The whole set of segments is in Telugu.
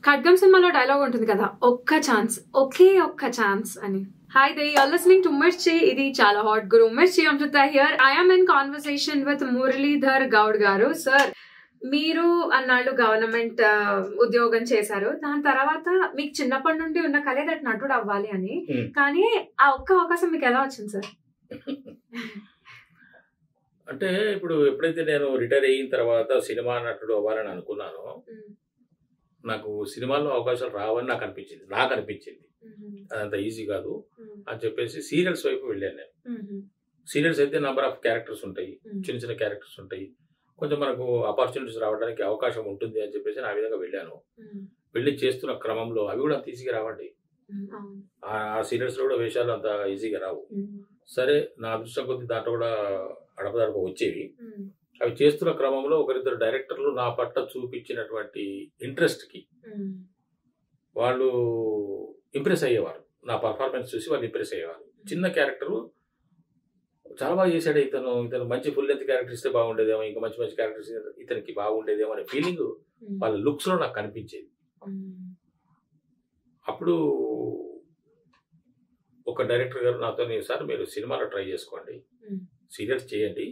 ఖడ్గం సినిమాలో డైలాగ్ ఉంటుంది కదా, ఒక్క ఛాన్స్, ఒకే ఒక్క ఛాన్స్ అని. Hi there, you are listening to Mirchi. ఇది చాలా హాట్ గురు Mirchi Amrutha here. I am in conversation with Muralidhar Goud garu. Sir, మీరు అన్నాళ్ళు గవర్నమెంట్ ఉద్యోగం చేశారు. దాని తర్వాత మీకు చిన్నప్పటి నుండి ఉన్న కలే దట్ నటుడు అవ్వాలి అని. కానీ ఆ ఒక్క అవకాశం మీకు ఎలా వచ్చింది సార్? అంటే ఇప్పుడు ఎప్పుడైతే నేను రిటైర్ అయిన తర్వాత సినిమా నటుడు అవ్వాలని అనుకున్నానో, నాకు సినిమాల్లో అవకాశాలు రావని నాకు అనిపించింది. అదంత ఈజీ కాదు అని చెప్పేసి సీరియల్స్ వైపు వెళ్ళాను నేను. సీరియల్స్ అయితే నెంబర్ ఆఫ్ క్యారెక్టర్స్ ఉంటాయి, చిన్న చిన్న క్యారెక్టర్స్ ఉంటాయి, కొంచెం మనకు ఆపర్చునిటీస్ రావడానికి అవకాశం ఉంటుంది అని చెప్పేసి ఆ విధంగా వెళ్ళాను. వెళ్ళి చేస్తున్న క్రమంలో అవి కూడా అంత ఈజీగా రావండి. ఆ సీరియల్స్లో కూడా వేషాలు అంత ఈజీగా రావు. సరే, నా అదృష్టం కొద్ది దాంట్లో కూడా అడపదడప వచ్చేవి. అవి చేస్తున్న క్రమంలో ఒకరిద్దరు డైరెక్టర్లు నా పట్ల చూపించినటువంటి ఇంట్రెస్ట్కి వాళ్ళు ఇంప్రెస్ అయ్యేవారు. నా పర్ఫార్మెన్స్ చూసి వాళ్ళు ఇంప్రెస్ అయ్యేవారు. చిన్న క్యారెక్టరు చాలా బాగా చేశాడు ఇతను మంచి ఫుల్ లెంత్ క్యారెక్టర్ ఇస్తే బాగుండేదేమో, ఇంకా మంచి మంచి క్యారెక్టర్స్ ఇతనికి బాగుండేదేమో అనే ఫీలింగ్ వాళ్ళ లుక్స్లో నాకు కనిపించేది. అప్పుడు ఒక డైరెక్టర్ గారు నాతో, సార్ మీరు సినిమాలో ట్రై చేసుకోండి, సీరియల్స్ చేయండి,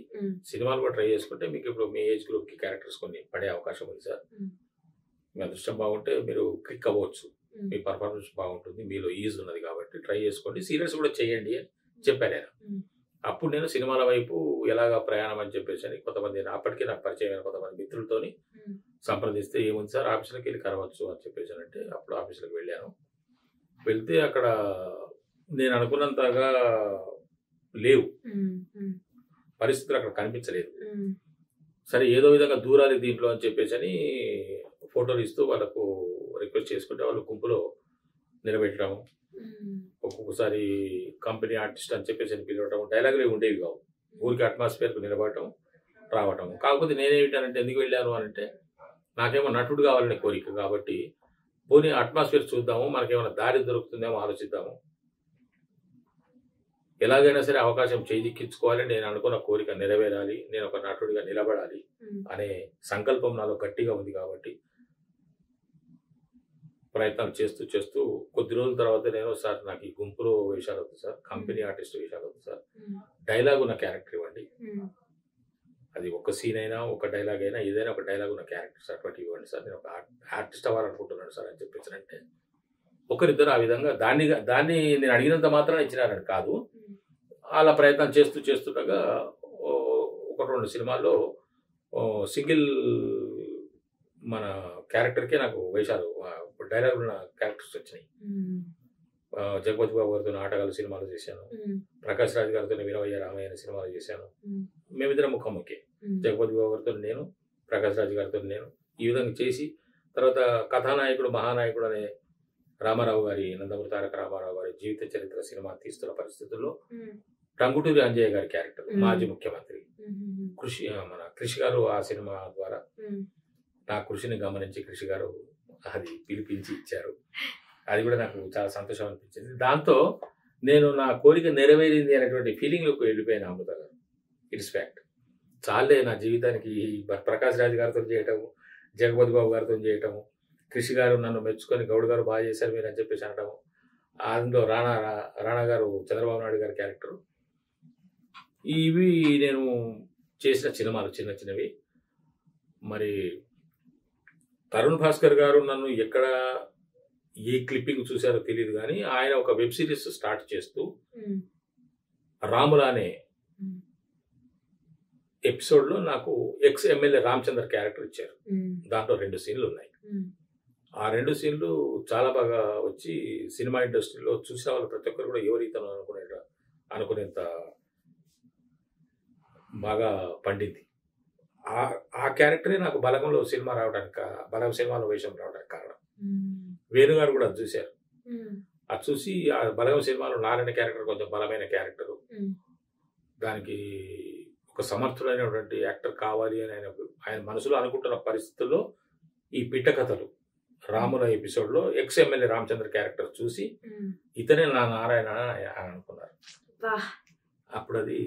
సినిమాలు కూడా ట్రై చేసుకుంటే మీకు ఇప్పుడు మీ ఏజ్ గ్రూప్కి క్యారెక్టర్స్ కొన్ని పడే అవకాశం ఉంది సార్, మీ అదృష్టం బాగుంటే మీరు క్లిక్ అవ్వచ్చు, మీ పర్ఫార్మెన్స్ బాగుంటుంది, మీలో ఈజ్ ఉన్నది కాబట్టి ట్రై చేసుకోండి, సీరియల్స్ కూడా చేయండి అని చెప్పాను నేను. అప్పుడు నేను సినిమాల వైపు ఎలాగా ప్రయాణం అని చెప్పేసి అని కొంతమంది అప్పటికే నాకు పరిచయమైన కొంతమంది మిత్రులతోని సంప్రదిస్తే, ఏముంది సార్ ఆఫీసులకు వెళ్ళి కలవచ్చు అని చెప్పేసి అంటే అప్పుడు ఆఫీసులకు వెళ్ళాను. వెళ్తే అక్కడ నేను అనుకున్నంతగా లేవు, పరిస్థితులు అక్కడ కనిపించలేదు. సరే, ఏదో విధంగా దూరాలి దీంట్లో అని చెప్పేసి అని ఫోటోలు ఇస్తూ వాళ్ళకు రిక్వెస్ట్ చేసుకుంటే వాళ్ళు గుంపులో నిలబెట్టడం, ఒక్కొక్కసారి కంపెనీ ఆర్టిస్ట్ అని చెప్పేసి అని పిలవటం, డైలాగులు ఉండేవి కావు, ఊరికి అట్మాస్ఫియర్కు నిలబడటం రావటం. కాకపోతే నేనేమిటానంటే, ఎందుకు వెళ్ళాను అని అంటే, నాకేమో నటుడు కావాలనే కోరిక కాబట్టి పోనీ అట్మాస్ఫియర్ చూద్దాము, మనకేమైనా దారి దొరుకుతుందేమో ఆలోచిద్దాము, ఎలాగైనా సరే అవకాశం చేజిక్కించుకోవాలి, నేను అనుకున్న కోరిక నెరవేరాలి, నేను ఒక నటుడిగా నిలబడాలి అనే సంకల్పం నాలో గట్టిగా ఉంది కాబట్టి ప్రయత్నాలు చేస్తూ కొద్ది రోజుల తర్వాత నేను, సార్ నాకు ఈ గుంపులో వేషాలు వద్దు సార్, కంపెనీ ఆర్టిస్ట్ వేషాలు వద్దు సార్, డైలాగ్ ఉన్న క్యారెక్టర్ ఇవ్వండి, అది ఒక సీన్ అయినా ఒక డైలాగ్ అయినా ఏదైనా ఒక డైలాగ్ ఉన్న క్యారెక్టర్స్ అటువంటి ఇవ్వండి సార్, నేను ఒక ఆర్టిస్ట్ అవ్వాలనుకుంటున్నాను సార్ అని చెప్పేసానంటే ఒకరిద్దరు ఆ విధంగా దాన్ని నేను అడిగినంత మాత్రాన ఇచ్చినారని కాదు, అలా ప్రయత్నం చేస్తుండగా ఒక 2 సినిమాల్లో సింగిల్ మన క్యారెక్టర్కే నాకు వేషాలు డైలాగ్ ఉన్న క్యారెక్టర్స్ వచ్చినాయి. జగపతి బాబు గారితో ఆటగాళ్ళ సినిమాలు చేశాను, ప్రకాష్ రాజ్ గారితో వినవయ్య రామయ్య అనే సినిమాలు చేశాను. మేమిద్దరం ముఖాముఖి, జగపతి బాబు గారితో నేను, ప్రకాష్ రాజ్ గారితో నేను, ఈ విధంగా చేసి తర్వాత కథానాయకుడు మహానాయకుడు అనే నందమూరి తారక రామారావు గారి జీవిత చరిత్ర సినిమా తీస్తున్న పరిస్థితుల్లో టంగుటూరి అంజయ్య గారి క్యారెక్టర్, మాజీ ముఖ్యమంత్రి కృషి గారు ఆ సినిమా ద్వారా నా కృషిని గమనించి కృషి గారు అది పిలిపించి ఇచ్చారు. అది కూడా నాకు చాలా సంతోషం అనిపించింది. దాంతో నేను నా కోరిక నెరవేరింది అనేటువంటి ఫీలింగ్లోకి వెళ్ళిపోయాను. అమృత గారు, ఇట్స్ ఫ్యాక్ట్, చాలే నా జీవితానికి ప్రకాష్ రాజ్ గారితో చేయటము, జగపతి బాబు గారితో చేయటము, కృషి గారు నన్ను మెచ్చుకొని గౌడ్ గారు బాగా చేశారు మీరు అని చెప్పేసి అనటము, అందులో రాణా గారు చంద్రబాబు నాయుడు గారి క్యారెక్టరు, ఇవి నేను చేసిన సినిమాలు చిన్నవి. మరి తరుణ్ భాస్కర్ గారు నన్ను ఎక్కడ ఏ క్లిప్పింగ్ చూశారో తెలియదు కానీ ఆయన ఒక వెబ్ సిరీస్ స్టార్ట్ చేస్తూ రాములా అనే ఎపిసోడ్లో నాకు ఎక్స్ ఎమ్మెల్యే రామచంద్ర క్యారెక్టర్ ఇచ్చారు. దాంట్లో 2 సీన్లు ఉన్నాయి. ఆ 2 సీన్లు చాలా బాగా వచ్చి సినిమా ఇండస్ట్రీలో చూసిన వాళ్ళు ప్రతి ఒక్కరు కూడా ఎవరైతే అనుకునేంత బాగా పండింది. ఆ క్యారెక్టరే నాకు బలగంలో సినిమాలో వేషం రావడానికి కారణం. వేణుగారు కూడా అది చూశారు. అది చూసి ఆ బలగం సినిమాలో నారాయణ క్యారెక్టర్ కొంచెం బలమైన క్యారెక్టరు, దానికి ఒక సమర్థుడైనటువంటి యాక్టర్ కావాలి అని ఆయన మనసులో అనుకుంటున్న పరిస్థితుల్లో ఈ పిట్ట కథలు రాముల ఎపిసోడ్లో ఎక్స్ ఎమ్మెల్యే రామచంద్ర క్యారెక్టర్ చూసి ఇతనే నా నారాయణ అని అనుకున్నారు. అప్పుడు అది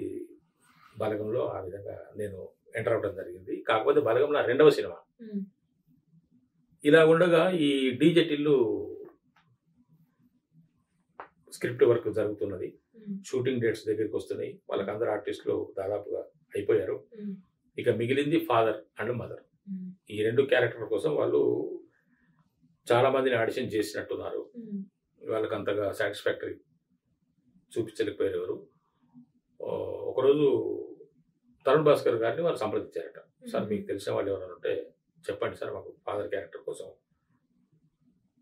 బలగంలో ఆ విధంగా నేను ఎంటర్ అవ్వడం జరిగింది. కాకపోతే బలగం నా 2వ సినిమా. ఇలా ఉండగా ఈ డీజెటిల్లు స్క్రిప్ట్ వర్క్ జరుగుతున్నది, షూటింగ్ డేట్స్ దగ్గరికి వస్తున్నాయి, వాళ్ళకి అందరు ఆర్టిస్టులు దాదాపుగా అయిపోయారు. ఇక మిగిలింది ఫాదర్ అండ్ మదర్. ఈ 2 క్యారెక్టర్ కోసం వాళ్ళు చాలా మందిని ఆడిషన్ చేసినట్టున్నారు. వాళ్ళకి అంతగా సాటిస్ఫాక్టరీ చూపించలేకపోయారు ఎవరు. ఒకరోజు తరుణ్ భాస్కర్ గారిని వాళ్ళు సంప్రదించారట. సార్ మీకు తెలిసిన వాళ్ళు ఎవరైనా ఉంటే చెప్పండి సార్, మాకు ఫాదర్ క్యారెక్టర్ కోసం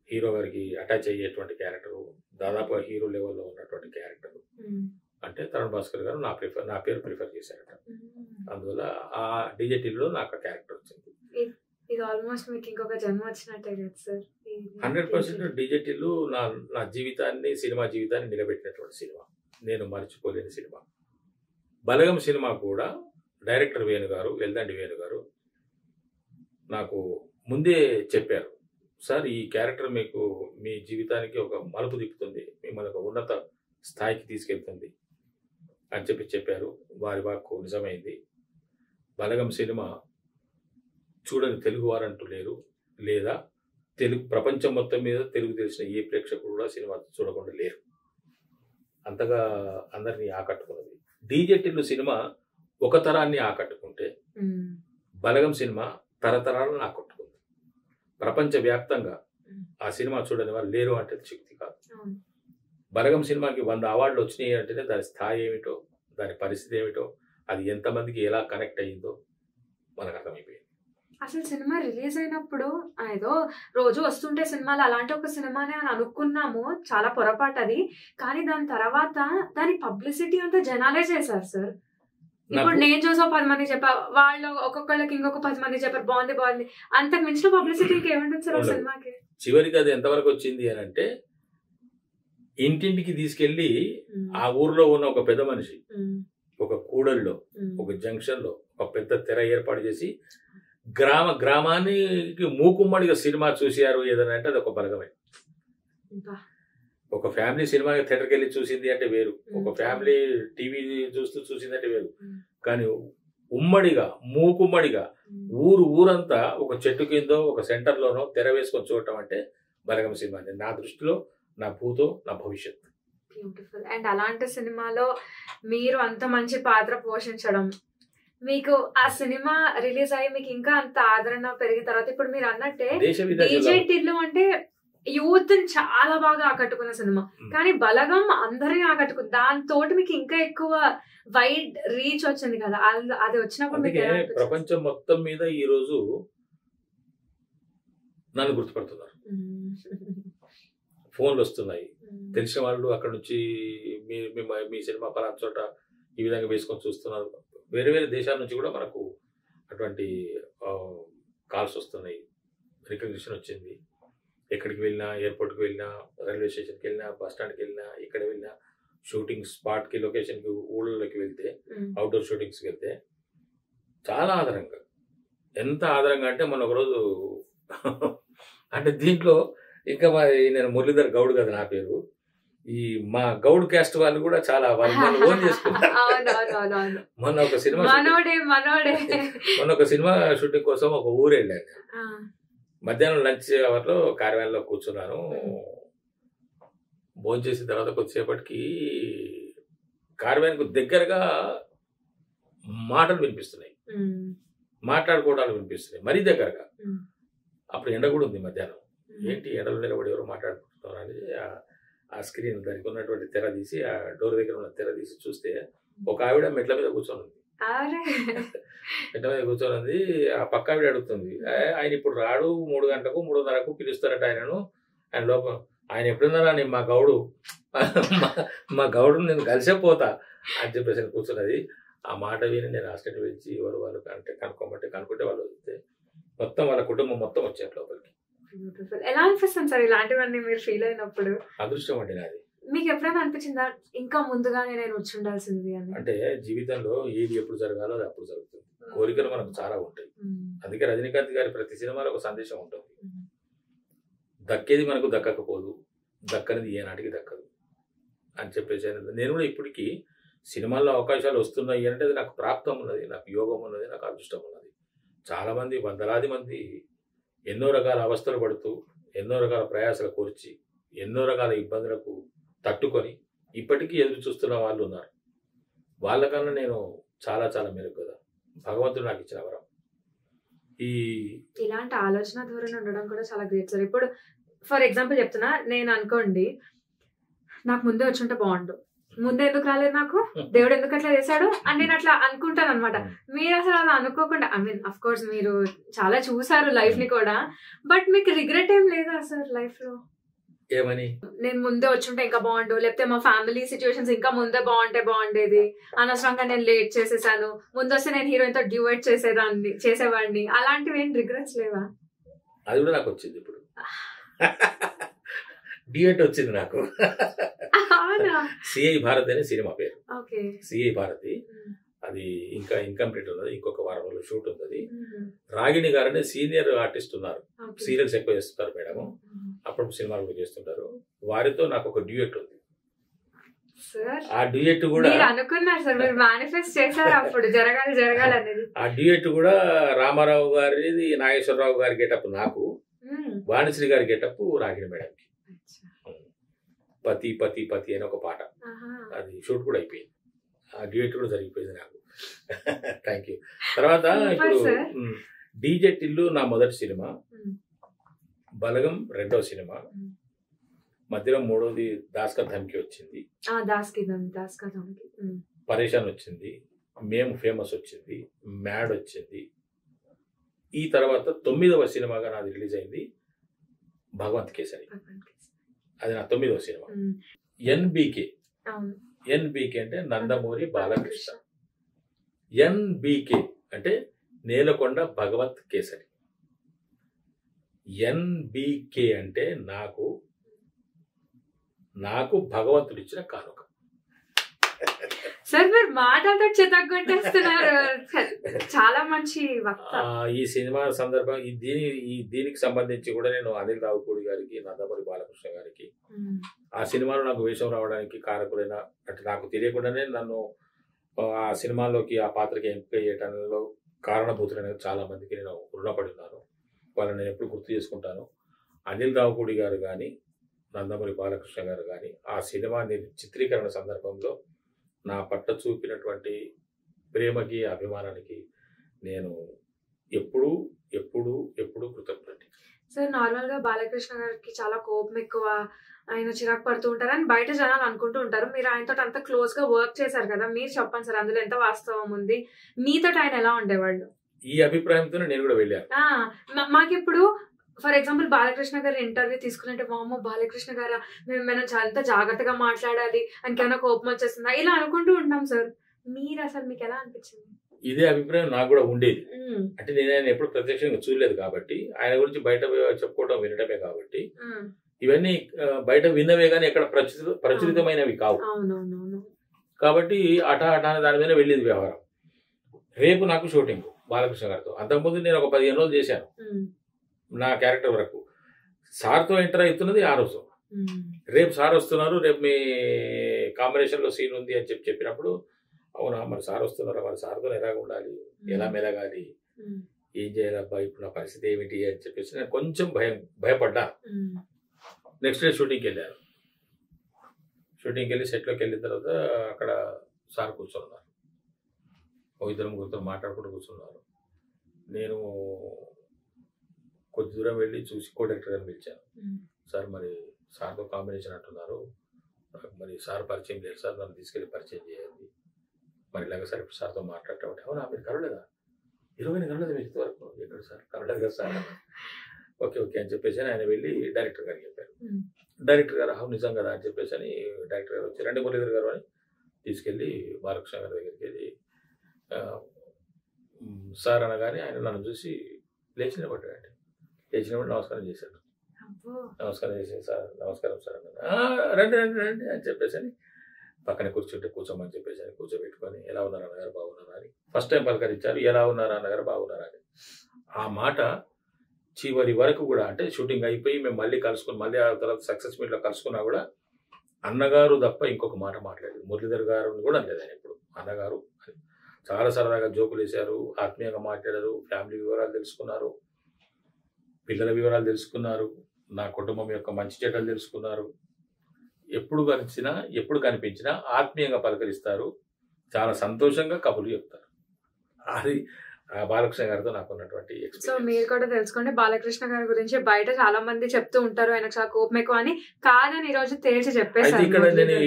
హీరో గారికి అటాచ్ అయ్యేటువంటి క్యారెక్టరు, దాదాపుగా హీరో లెవెల్లో ఉన్నటువంటి క్యారెక్టర్ అంటే తరుణ్ భాస్కర్ గారు నా పేరు ప్రిఫర్ చేశారట. అందువల్ల ఆ డీజెటిల్లో నాకు ఆ క్యారెక్టర్ వచ్చింది. ఇది ఆల్మోస్ట్ మీకు ఇంకొక జన్మ వచ్చినట్టే కదా సార్. 100% డీజెటిల్లు నా జీవితాన్ని, సినిమా జీవితాన్ని నిలబెట్టినటువంటి సినిమా, నేను మర్చిపోలేని సినిమా. బలగం సినిమా కూడా డైరెక్టర్ వేణుగారు, వెల్దండి వేణుగారు నాకు ముందే చెప్పారు, సార్ ఈ క్యారెక్టర్ మీకు మీ జీవితానికి ఒక మలుపు తిప్పుతుంది, మిమ్మల్ని ఒక ఉన్నత స్థాయికి తీసుకెళ్తుంది అని చెప్పారు. వారి వాక్కు నిజమైంది. బలగం సినిమా చూడని తెలుగు వారంటూ లేరు, లేదా ప్రపంచం మొత్తం మీద తెలుగు తెలిసిన ఏ ప్రేక్షకుడు కూడా సినిమా చూడకుండా లేరు. అంతగా అందరినీ ఆకట్టుకున్నది. డీజెటిల్లు సినిమా ఒక తరాన్ని ఆకట్టుకుంటే బలగం సినిమా తరతరాలను ఆకట్టుకుంది. ప్రపంచవ్యాప్తంగా ఆ సినిమా చూడని వాళ్ళు లేరు అంటే శక్తి కాదు. బలగం సినిమాకి 100 అవార్డులు వచ్చినాయి అంటేనే దాని స్థాయి ఏమిటో, దాని పరిస్థితి ఏమిటో, అది ఎంతమందికి ఎలా కనెక్ట్ అయ్యిందో మనకు అర్థమైపోయింది. అసలు సినిమా రిలీజ్ అయినప్పుడు ఏదో రోజు వస్తుంటే సినిమాలు అలాంటి ఒక సినిమానే అని అనుకున్నాము, చాలా పొరపాటు అది. కానీ దాని తర్వాత దాని పబ్లిసిటీ అంతా జనాలే చేశారు సార్. ఇప్పుడు నేను చూసా 10 మంది చెప్పారు, వాళ్ళు ఒక్కొక్కళ్ళకి ఇంకొక 10 మంది చెప్పారు బాగుంది. అంతకు మించిన పబ్లిసిటీ ఇంకేముంటుంది సార్ సినిమాకి. చివరికి అది ఎంతవరకు వచ్చింది అని అంటే, ఇంటింటికి తీసుకెళ్లి ఆ ఊర్లో ఉన్న ఒక పెద్ద మనిషి ఒక కూడల్లో, ఒక జంక్షన్ లో ఒక పెద్ద తెర ఏర్పాటు చేసి గ్రామానికి మూకుమ్మడిగా సినిమా చూసారు ఏదైనా అంటే అది ఒక బలగమే. ఒక ఫ్యామిలీ సినిమా థియేటర్కి వెళ్ళి చూసింది అంటే వేరు, ఒక ఫ్యామిలీ టీవీ చూస్తూ చూసింది అంటే వేరు. కానీ ఉమ్మడిగా మూకుమ్మడిగా ఊరంతా ఒక చెట్టు కిందో ఒక సెంటర్లోనో తెర వేసుకొని చూడటం అంటే బలగం సినిమా. నా దృష్టిలో నా భూతో నా భవిష్యత్తు. బ్యూటిఫుల్. అండ్ అలాంటి సినిమాలో మీరు అంత మంచి పాత్ర పోషించడం, మీకు ఆ సినిమా రిలీజ్ అయ్యి మీకు ఇంకా అంత ఆదరణ పెరిగిన తర్వాత, ఇప్పుడు మీరు అన్నట్టే డీజెటిల్లు అంటే యూత్ చాలా బాగా ఆకట్టుకున్న సినిమా, కానీ బలగం అందరినీ ఆకట్టుకుంది. దాంతో మీకు ఇంకా ఎక్కువ వైడ్ రీచ్ వచ్చింది కదా. అది వచ్చినప్పుడు ప్రపంచం మొత్తం మీద ఈ రోజు నన్ను గుర్తుపడుతున్నారు. ఫోన్లు వస్తున్నాయి, తెలిసిన వాళ్ళు అక్కడ నుంచి మీ సినిమా పలానా చోట ఈ విధంగా వేసుకొని చూస్తున్నారు. వేరే వేరే దేశాల నుంచి కూడా మనకు అటువంటి కాల్స్ వస్తున్నాయి. రికగ్నిషన్ వచ్చింది. ఎక్కడికి వెళ్ళినా, ఎయిర్పోర్ట్కి వెళ్ళినా, రైల్వే స్టేషన్కి వెళ్ళినా, బస్ స్టాండ్కి వెళ్ళినా, ఇక్కడ వెళ్ళినా, షూటింగ్ స్పాట్కి, లొకేషన్కి, ఊళ్ళలోకి వెళ్తే, అవుట్డోర్ షూటింగ్స్కి వెళ్తే చాలా ఆదరంగా, ఎంత ఆదరంగా అంటే మొన్న ఒకరోజు అంటే దీంట్లో ఇంకా నేను మురళీధర్ గౌడ్ కదా నా పేరు, ఈ మా గౌడ్ క్యాస్ట్ వాళ్ళు కూడా చాలా వాళ్ళు ఓన్ చేసుకుంటారు. మొన్న ఒక సినిమా షూటింగ్ కోసం ఒక ఊరు వెళ్ళాను. మధ్యాహ్నం లంచ్ అవర్లో కార్యాలయంలో కూర్చున్నాను. భోజనం చేసిన తర్వాత కొద్దిసేపటికి కార్యాలయానికి దగ్గరగా మాటలు వినిపిస్తున్నాయి, మాట్లాడుకోవడాలు వినిపిస్తున్నాయి, మరీ దగ్గరగా. అప్పుడు ఎండ కూడా ఉంది మధ్యాహ్నం. ఏంటి ఎండలో నిలబడి ఎవరు మాట్లాడుకుంటున్నారు అని ఆ స్క్రీన్ దానికి ఉన్నటువంటి తెర తీసి, ఆ డోర్ దగ్గర ఉన్న తెర తీసి చూస్తే ఒక ఆవిడ మెట్ల మీద కూర్చొని ఉంది. మెట్ల మీద కూర్చొని ఉంది. ఆ పక్క ఆవిడ అడుగుతుంది, ఆయన ఇప్పుడు రాడు, 3 గంటలకు 3:30కు పిలుస్తారట ఆయనను, ఆయన లోపల ఆయన ఎప్పుడున్నారా నేను మా గౌడు నేను కలిసేపోతా అని చెప్పేసి కూర్చున్నది. ఆ మాట విని నేను హాస్టల్ పిలిచి ఎవరు వాళ్ళు అంటే కనుక్కుంటే వాళ్ళు వస్తే మొత్తం వాళ్ళ కుటుంబం మొత్తం వచ్చారు లోపలికి. ఎలా అనిపిస్తుంది సార్ ఇలాంటివన్నీ మీరు ఫీల్ అయినప్పుడు? అదృష్టం అండి నాది. మీకు ఎప్పుడైనా అనిపించిందా ఇంకా ముందుగానే నేను వచ్చి ఉండాల్సింది అని? అంటే జీవితంలో ఏది ఎప్పుడు జరగాలో అది అప్పుడు జరుగుతుంది. కోరికలు మనకు చాలా ఉంటాయి. అందుకే రజనీకాంత్ గారి ప్రతి సినిమాలో ఒక సందేశం ఉంటుంది. దక్కేది మనకు దక్కకపోదు, దక్కనిది ఏనాటికి దక్కదు అని చెప్పేసి నేను కూడా ఇప్పటికీ సినిమాల్లో అవకాశాలు వస్తున్నాయి అంటే అది నాకు ప్రాప్తం ఉన్నది, నాకు యోగం ఉన్నది, నాకు అదృష్టం ఉన్నది. చాలామంది 100,000 మంది ఎన్నో రకాల అవస్థలు పడుతూ ఎన్నో రకాల ప్రయాసాలు కూర్చి ఎన్నో రకాల ఇబ్బందులకు తట్టుకొని ఇప్పటికీ ఎదురు చూస్తున్న వాళ్ళు ఉన్నారు. వాళ్ళకన్నా నేను చాలా చాలా మెరుగు కదా. భగవంతుడు నాకు ఇచ్చిన వరం. ఇలాంటి ఆలోచన ధోరణి ఉండడం కూడా చాలా గ్రేట్ సార్. ఇప్పుడు ఫర్ ఎగ్జాంపుల్ చెప్తున్నా, నేను అనుకోండి నాకు ముందే వచ్చుంటే బాగుండు, ముందే ఎందుకు రాలేదు, నాకు దేవుడు ఎందుకు అట్లా చేశాడు అని నేను అట్లా అనుకుంటాను అనమాట. మీరు అసలు అలా అనుకోకుండా, ఐ మీన్ అఫ్ కోర్స్ మీరు చాలా చూసారు లైఫ్ ని కూడా, బట్ మీకు రిగ్రెట్ ఏం లేదా సార్ లైఫ్ లో? ఏమని? నేను ముందే వచ్చుంటే ఇంకా బాగుండు, లేకపోతే మా ఫ్యామిలీ సిచ్యువేషన్స్ ఇంకా ముందే బాగుండేది, అనవసరంగా నేను లేట్ చేసేసాను, ముందొస్తే నేను హీరోయిన్ తో డ్యూయట్ చేసేవాడిని, అలాంటివి ఏం రిగ్రెట్స్ లేవా? అది కూడా నాకు వచ్చింది. ఇప్పుడు డ్యూయట్ వచ్చింది నాకు. సిఐ భారతి అనే సినిమా పేరు. సిఐ భారతి. అది ఇంకా ఇన్కంప్లీట్ ఉన్నది, ఇంకొక వారం రోజులు షూట్ ఉంది. రాగిణి గారు అనే సీనియర్ ఆర్టిస్ట్ ఉన్నారు, సీరియల్స్ ఎక్కువ చేస్తుంటారు మేడం, అప్పుడు సినిమాలు కూడా చేస్తుంటారు. వారితో నాకు ఒక డ్యూయట్ ఉంది. ఆ డ్యూయట్ కూడా అనుకున్నారు సార్, మీరు మేనిఫెస్ట్ చేశారు అప్పుడు జరగాలి అనేది. ఆ డ్యూయట్ కూడా రామారావు గారిది, నాగేశ్వరరావు గారి గెటప్ నాకు, వాణిశ్రీ గారి గెటప్ రాగిణి మేడంకి. పతి పతి పతి అని ఒక పాట, అది షూట్ కూడా అయిపోయింది. ఆ డ్యూయట్ కూడా జరిగిపోయింది నాకు. Thank you. తర్వాత ఇప్పుడు డీజే టిల్లు నా మొదటి సినిమా, బలగం రెండో సినిమా, మధ్యలో మూడోది దాస్కా ధమ్కి వచ్చింది, పరేషాన్ వచ్చింది, మేము ఫేమస్ వచ్చింది, మ్యాడ్ వచ్చింది. ఈ తర్వాత 9వ సినిమాగా నాది రిలీజ్ అయింది భగవంత్ కేసరి. అది నా 9వ సినిమా. ఎన్బికే అంటే నందమూరి బాలకృష్ణ. ఎన్బికే అంటే నేలకొండ భగవత్ కేసరి. ఎన్బికే అంటే నాకు భగవంతుడు ఇచ్చిన కానుక. సార్ మీరు మాటలతో చెత్తగొట్టేస్తున్నారు, చాలా మంచి వక్త. ఈ సినిమా సందర్భం దీనికి సంబంధించి కూడా నేను అనిల్ రావుపూడి గారికి, నందమూరి బాలకృష్ణ గారికి, ఆ సినిమాలో నాకు వేషం రావడానికి కారకుడైన, అంటే నాకు తెలియకుండానే నన్ను ఆ సినిమాలోకి ఆ పాత్రకి ఎంపిక చేయడంలో కారణభూతులైన చాలా మందికి నేను రుణపడి ఉన్నాను. వాళ్ళని నేను ఎప్పుడు గుర్తు చేసుకుంటాను. అనిల్ రావుపూడి గారు కానీ, నందమూరి బాలకృష్ణ గారు కానీ ఆ సినిమా చిత్రీకరణ సందర్భంలో నా పట్ల చూపినటువంటి ప్రేమకి, అభిమానానికి నేను ఎప్పుడు ఎప్పుడు ఎప్పుడు కృతజ్ఞుడిని. సార్ నార్మల్ గా బాలకృష్ణ గారికి చాలా కోపం ఎక్కువ, ఆయన చిరాకు పడుతూ ఉంటారు అని బయట జనాలు అనుకుంటూ ఉంటారు. మీరు ఆయనతో అంత క్లోజ్ గా వర్క్ చేశారు కదా, మీరు చెప్పండి సార్ అందులో ఎంత వాస్తవం ఉంది, మీతో ఆయన ఎలా ఉండేవాళ్ళు? ఈ అభిప్రాయంతోనే నేను కూడా వెళ్ళాను. మాకిప్పుడు ఫర్ ఎగ్జాంపుల్ బాలకృష్ణ గారు ఇంటర్వ్యూ తీసుకున్నట్టే, వామ్మో బాలకృష్ణ గారు మనం చాలా జాగ్రత్తగా మాట్లాడాలి, ఆయనకేమైనా కోపం వచ్చేస్తుందా, ఇలా అనుకుంటూ ఉంటాం సార్. మీరు అసలు మీకు ఎలా అనిపించింది? ఇదే అభిప్రాయం నాకు కూడా ఉండేది. అంటే నేను ఆయన ఎప్పుడు ప్రత్యక్షంగా చూడలేదు కాబట్టి, ఆయన గురించి బయట చెప్పుకోవడం వినటమే కాబట్టి, ఇవన్నీ బయట విన్నవే కానీ ఎక్కడ ప్రచురితమైనవి కావు కాబట్టి అటా దాని మీద వెళ్ళేది వ్యవహారం. రేపు నాకు షూటింగ్ బాలకృష్ణ గారితో. అంతకుముందు నేను ఒక 15 రోజులు చేశాను నా క్యారెక్టర్ వరకు. సార్తో ఎంటర్ అవుతున్నది ఆ రోజు. రేపు సార్ వస్తున్నారు, రేపు మీ కాంబినేషన్లో సీన్ ఉంది అని చెప్పినప్పుడు, అవునా మరి సార్ వస్తున్నారా, మరి సార్తో ఎలాగ ఉండాలి, ఎలా మెలగాలి, ఏం చేయాలబ్బా, ఇప్పుడు నా పరిస్థితి ఏమిటి అని చెప్పేసి నేను కొంచెం భయపడ్డా. నెక్స్ట్ డే షూటింగ్కి వెళ్ళాను. షూటింగ్కి వెళ్ళి సెట్లోకి వెళ్ళిన తర్వాత అక్కడ సార్ కూర్చున్నారు, ఇద్దరు ముగ్గురితో మాట్లాడుకుంటూ కూర్చున్నారు. నేను కొద్ది దూరం వెళ్ళి చూసి కో డైరెక్టర్ గారిని పిలిచాను. సార్ మరి సార్తో కాంబినేషన్ అంటున్నారు, మరి సార్ పరిచయం లేదు సార్, నన్ను తీసుకెళ్ళి పరిచయం చేయాలి, మరి ఇలాగ సార్ ఇప్పుడు సార్తో మాట్లాడటం అంటే, అవునా మీరు కలవలేదా, 20 కలవలేదు మీరు ఇంతవరకు, ఎక్కడ సార్ కలవలేదు కదా సార్, ఓకే ఓకే అని చెప్పేసి ఆయన వెళ్ళి డైరెక్టర్ గారికి చెప్పారు. డైరెక్టర్ గారు అవును నిజం కదా అని చెప్పేసి అని డైరెక్టర్ గారు వచ్చి రండి మురళీధర్ గారు అని తీసుకెళ్ళి బాలకృష్ణ గారి దగ్గరికి వెళ్ళి సార్ అనగానే ఆయన నన్ను చూసి లేచిన పడ్డాడండి. లేచినప్పుడు నమస్కారం చేశాడు. నమస్కారం చేసి సార్ నమస్కారం సార్ అన్నారు. రండి రండి రండి అని చెప్పేసి అని పక్కన కూర్చోమని చెప్పేసి అని కూర్చోబెట్టుకొని ఎలా ఉన్నారు అన్నగారు బాగున్నారా అని ఫస్ట్ టైం పలకరించారు. ఎలా ఉన్నారు అన్నగారు బాగున్నారా అని. ఆ మాట చివరి వరకు కూడా, అంటే షూటింగ్ అయిపోయి మేము మళ్ళీ కలుసుకుని మళ్ళీ ఆ తర్వాత సక్సెస్ మీట్లో కలుసుకున్నా కూడా అన్నగారు తప్ప ఇంకొక మాట మాట్లాడలేదు. మురళీధర్ గారు కూడా లేదు ఆయన ఎప్పుడు అన్నగారు. చాలా సరదాగా జోకులు వేశారు, ఆత్మీయంగా మాట్లాడారు, ఫ్యామిలీ వివరాలు తెలుసుకున్నారు. పిల్లల వివరాలు తెలుసుకున్నారు, నా కుటుంబం యొక్క మంచి చెడ్డలు తెలుసుకున్నారు. ఎప్పుడు కనిపించినా ఆత్మీయంగా పలకరిస్తారు, చాలా సంతోషంగా కబుర్లు చెప్తారు. అది బాలకృష్ణ గారితో నాకు ఉన్నటువంటి సో ఎక్స్పీరియన్స్. మీరు కూడా తెలుసుకోండి బాలకృష్ణ గారి గురించి. బయట చాలా మంది చెప్తూ ఉంటారు ఆయనకు చాలా కోపం ఎక్కువ అని, కాదని ఈ రోజు తేల్చి అయితే చెప్పేసారు.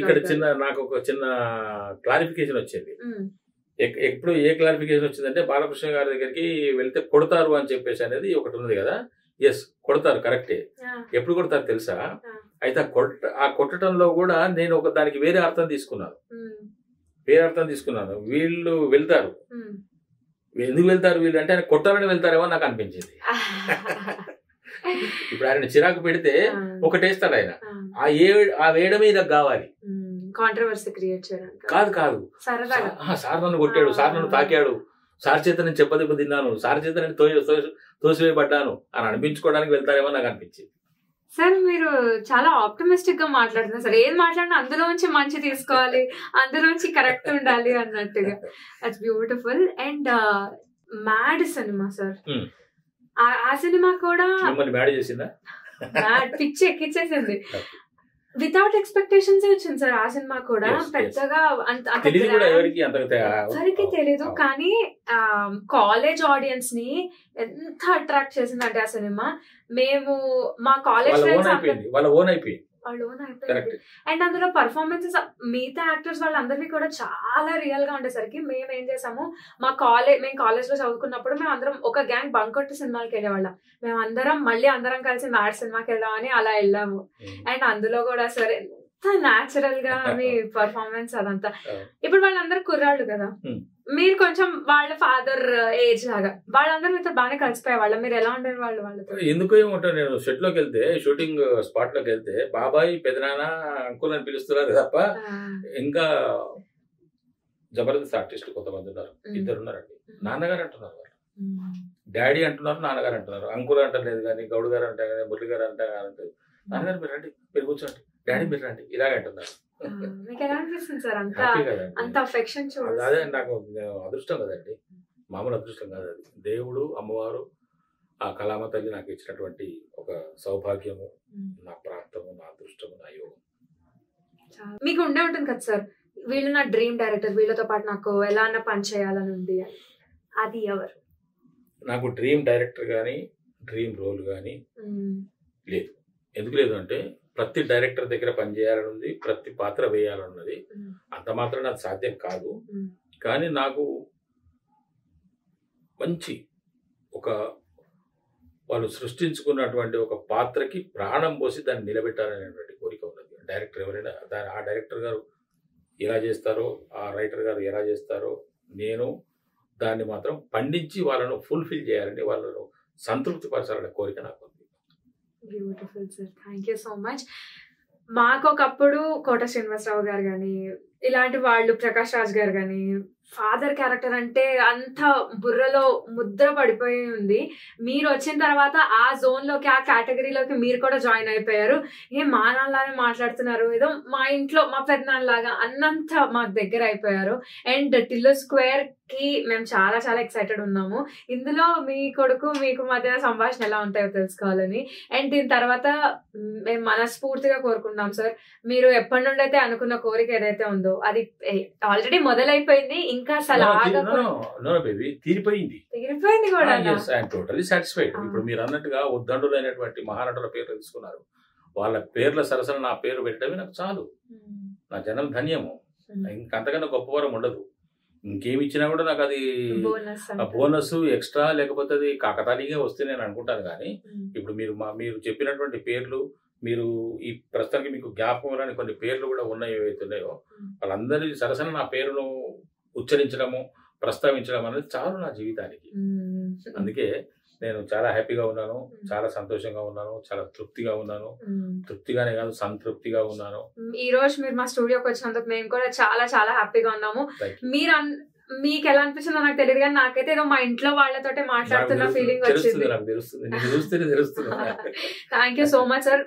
ఇక్కడ నాకు ఒక చిన్న క్లారిఫికేషన్ వచ్చింది. ఎప్పుడు ఏ క్లారిఫికేషన్ వచ్చిందంటే, బాలకృష్ణ గారి దగ్గరికి వెళ్తే కొడతారు అని చెప్పేసి అనేది ఒకటి ఉన్నది కదా. ఎస్, కొడతారు, కరెక్టే. ఎప్పుడు కొడతారు తెలుసా? అయితే ఆ కొట్టడంలో కూడా నేను దానికి వేరే అర్థం తీసుకున్నాను. వీళ్ళు వెళ్తారు, ఎందుకు వెళ్తారు వీళ్ళు అంటే ఆయన కొట్టాలని వెళ్తారేమో నాకు అనిపించింది. ఇప్పుడు ఆయన చిరాకు పెడితే ఒకటేస్తాడు ఆయన, ఆ వేయడమే ఇది కావాలి, కాంట్రవర్సీ క్రియేట్ చేయడానికి కాదు. సార్ నన్ను కొట్టాడు, సార్ నన్ను తాకాడు, సార్ చేత నేను చెప్పదెబ్బ తిన్నాను, సార్ చేత నేను తోసివేయబడ్డాను అని అనిపించుకోవడానికి వెళ్తారేమో నాకు అనిపించింది. సార్ మీరు చాలా ఆప్టమిస్టిక్ గా మాట్లాడుతున్నారు సార్. ఏది మాట్లాడినా అందులోంచి మంచి తీసుకోవాలి, అందులోంచి కరెక్ట్ ఉండాలి అన్నట్టుగా. That's beautiful. And mad cinema sir, ఆ సినిమా కూడా మ్యాడ్ చేసిందా? పిచ్చి ఎక్కిచ్చేసింది. వితౌట్ ఎక్స్పెక్టేషన్స్ వచ్చింది సార్ ఆ సినిమా కూడా. పెద్దగా ఎవరికి తెలీదు, కానీ కాలేజ్ ఆడియన్స్ ని ఎంత అట్రాక్ట్ చేసింది అంటే ఆ సినిమా. మేము మా కాలేజ్ వాళ్ళు ఓన్ అయిపోయింది. అండ్ అందులో పర్ఫార్మెన్సెస్ మిగతా యాక్టర్స్ వాళ్ళందరివి కూడా చాలా రియల్ గా ఉండేసరికి మేము ఏం చేసాము, మేము కాలేజ్ లో చదువుకున్నప్పుడు మేము అందరం ఒక గ్యాంగ్ బంక్ కొట్టి సినిమాకి వెళ్ళేవాళ్ళం. మేము అందరం కలిసి మ్యాడ్ సినిమాకి వెళ్దామని అలా వెళ్ళాము. అండ్ అందులో కూడా సరే ఎంత న్యాచురల్ గా మీ పర్ఫార్మెన్స్ అదంతా. ఇప్పుడు వాళ్ళందరూ కుర్రాళ్ళు కదా, మీరు కొంచెం వాళ్ళ ఫాదర్ ఏజ్ లాగా, వాళ్ళందరూ మీతో బాగానే కలిసిపోయే వాళ్ళ. మీరు ఎలా ఉండేది వాళ్ళతో? ఎందుకు ఏముంటారు, నేను సెట్ లోకి వెళ్తే, షూటింగ్ స్పాట్ లోకి వెళ్తే బాబాయ్, పెదనాన్న, అంకుల్ అని పిలుస్తున్నారు తప్ప ఇంకా జబర్దస్త్ ఆర్టిస్ట్ కొంతమంది ఉన్నారు, ఇద్దరు ఉన్నారండి. నాన్నగారు అంటున్నారు, వాళ్ళు డాడీ అంటున్నారు, నాన్నగారు అంటున్నారు. అంకుల్ అంటలేదు కానీ, గౌడ్ గారు అంటే కానీ, మురళి గారు అంటే కానీ, నాన్నగారు మీరు రండి, మీరు కూర్చోండి, డాడీ మీరు రండి, ఇలాగే అంటున్నారు. అదే నాకు అదృష్టం కదండి, మామూలు అదృష్టం కాదు అది. దేవుడు, అమ్మవారు, ఆ కళామ తల్లి నాకు ఇచ్చినటువంటి ఒక సౌభాగ్యము, నా ప్రాప్తము, నా అదృష్టము, నా యోగం. మీకు ఉండే ఉంటుంది కదా సార్, వీళ్ళు నా డ్రీమ్ డైరెక్టర్, వీళ్ళతో పాటు నాకు ఎలా అన్న పని చేయాలని ఉంది, అది ఎవరు? నాకు డ్రీమ్ డైరెక్టర్ కానీ డ్రీమ్ రోల్ కానీ లేదు. ఎందుకు లేదు అంటే, ప్రతి డైరెక్టర్ దగ్గర పనిచేయాలని ఉంది, ప్రతి పాత్ర వేయాలన్నది. అంత మాత్రం నాకు సాధ్యం కాదు. కానీ నాకు మంచి వాళ్ళు సృష్టించుకున్నటువంటి ఒక పాత్రకి ప్రాణం పోసి దాన్ని నిలబెట్టాలనేటువంటి కోరిక ఉన్నది. డైరెక్టర్ ఎవరైనా ఆ డైరెక్టర్ గారు ఎలా చేస్తారో, ఆ రైటర్ గారు ఎలా చేస్తారో, నేను దాన్ని మాత్రం పండించి వాళ్ళను ఫుల్ఫిల్ చేయాలని, వాళ్ళను సంతృప్తి పరచాలనే కోరిక నాకు ఉంది. Beautiful sir, thank you so much. మాకు ఒకప్పుడు కోట శ్రీనివాసరావు గారు కానీ, ఇలాంటి వాళ్ళు, ప్రకాష్ రాజ్ గారు కానీ, ఫాదర్ క్యారెక్టర్ అంటే అంత బుర్రలో ముద్ర పడిపోయి ఉంది. మీరు వచ్చిన తర్వాత ఆ జోన్ లోకి, ఆ కేటగిరీలోకి మీరు కూడా జాయిన్ అయిపోయారు. మా నాన్నలానే మాట్లాడుతున్నారు, ఏదో మా ఇంట్లో మా పెద్దనాన్నలాగా అన్నంత మాకు దగ్గర అయిపోయారు. అండ్ టిల్లు స్క్వేర్ కి మేము చాలా చాలా ఎక్సైటెడ్ ఉన్నాము. ఇందులో మీ కొడుకు మీకు మధ్య సంభాషణ ఎలా ఉంటాయో తెలుసుకోవాలని. అండ్ దీని తర్వాత మేము మనస్ఫూర్తిగా కోరుకుంటున్నాం సార్, మీరు ఎప్పటి నుండి అయితే అనుకున్న కోరిక ఏదైతే ఉందో అది ఆల్రెడీ మొదలైపోయింది, ఇంకా అసలు తీరిపోయింది కూడా. Totally satisfied. ఇప్పుడు మీరు అన్నట్టుగా ఉద్దండులైనటువంటి మహానటుల పేర్లు తెలుసుకున్నారు, వాళ్ళ పేర్ల సరసన నా పేరు పెట్టడమే నాకు చాలు. నా జనం ధన్యము, ఇంకంతకన్నా గొప్పవరం ఉండదు. ఇంకేమి ఇచ్చినా కూడా నాకు అది బోనస్ ఎక్స్ట్రా, లేకపోతే అది కాకతాళీగా వస్తే నేను అనుకుంటాను. కానీ ఇప్పుడు మీరు చెప్పినటువంటి పేర్లు, మీరు ఈ ప్రస్తుతానికి మీకు జ్ఞాపకం రాని కొన్ని పేర్లు కూడా ఉన్నాయి, ఏవైతే ఉన్నాయో వాళ్ళందరి సరసన నా పేరును ఉచ్చరించడము, ప్రస్తావించడం అనేది చాలు నా జీవితానికి. అందుకే నేను చాలా హ్యాపీగా ఉన్నాను, చాలా సంతోషంగా ఉన్నాను, చాలా తృప్తిగా ఉన్నాను. తృప్తిగానే కాదు, సంతృప్తిగా ఉన్నాను. ఈ రోజు మీరు మా స్టూడియోకి వచ్చినందుకు మేము కూడా చాలా చాలా హ్యాపీగా ఉన్నాము. మీకు ఎలా అనిపిస్తుందో నాకు తెలియదు, కానీ నాకైతే ఏదో మా ఇంట్లో వాళ్ళతోటే మాట్లాడుతున్న ఫీలింగ్ వచ్చింది. నాకు తెలుస్తుంది. Thank you so much sir.